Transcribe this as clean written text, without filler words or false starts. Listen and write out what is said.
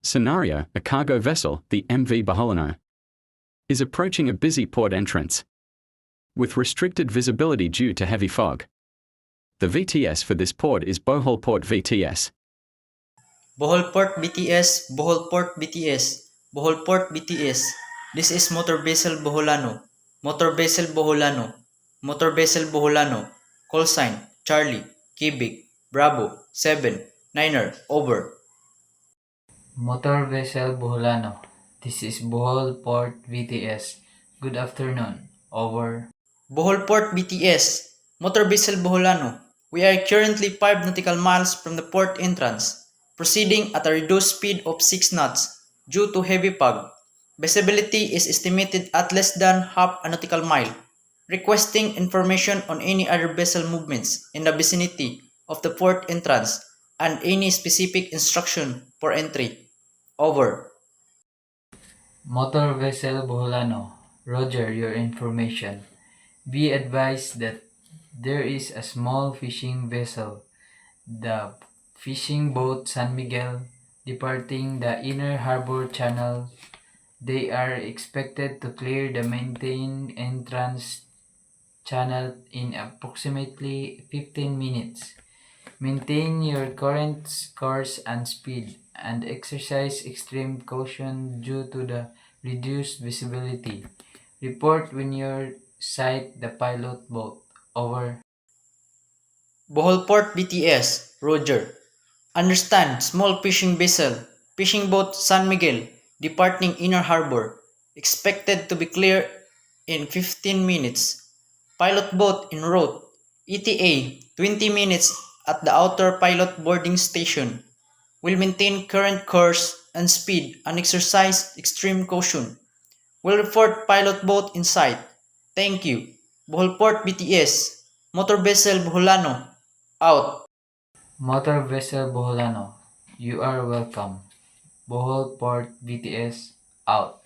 Scenario: a cargo vessel, the MV Boholano, is approaching a busy port entrance with restricted visibility due to heavy fog. The VTS for this port is Bohol Port VTS. Bohol Port BTS, Bohol Port BTS, Bohol Port BTS. This is Motor Vessel Boholano, Motor Vessel Boholano, Motor Vessel Boholano. Call sign Charlie, Quebec, Bravo, 7, Niner, over. Motor Vessel Boholano. This is Bohol Port VTS. Good afternoon. Over. Bohol Port BTS, Motor Vessel Boholano. We are currently 5 nautical miles from the port entrance, proceeding at a reduced speed of 6 knots due to heavy fog. Visibility is estimated at less than half a nautical mile. Requesting information on any other vessel movements in the vicinity of the port entrance and any specific instruction for entry. Over. Motor Vessel Boholano. Roger your information. Be advised that there is a small fishing vessel, the fishing boat San Miguel, departing the inner harbor channel. They are expected to clear the maintained entrance channel in approximately 15 minutes. Maintain your current course and speed, and exercise extreme caution due to the reduced visibility. Report when you sight the pilot boat. Over. Bohol Port BTS, Roger. Understand, small fishing vessel, fishing boat San Miguel, departing inner harbor, expected to be clear in 15 minutes. Pilot boat en route, ETA 20 minutes at the outer pilot boarding station. Will maintain current course and speed and exercise extreme caution. Will report pilot boat in sight. Thank you. Bohol Port BTS, Motor Vessel Boholano, out. Motor Vessel Boholano. You are welcome. Bohol Port VTS out.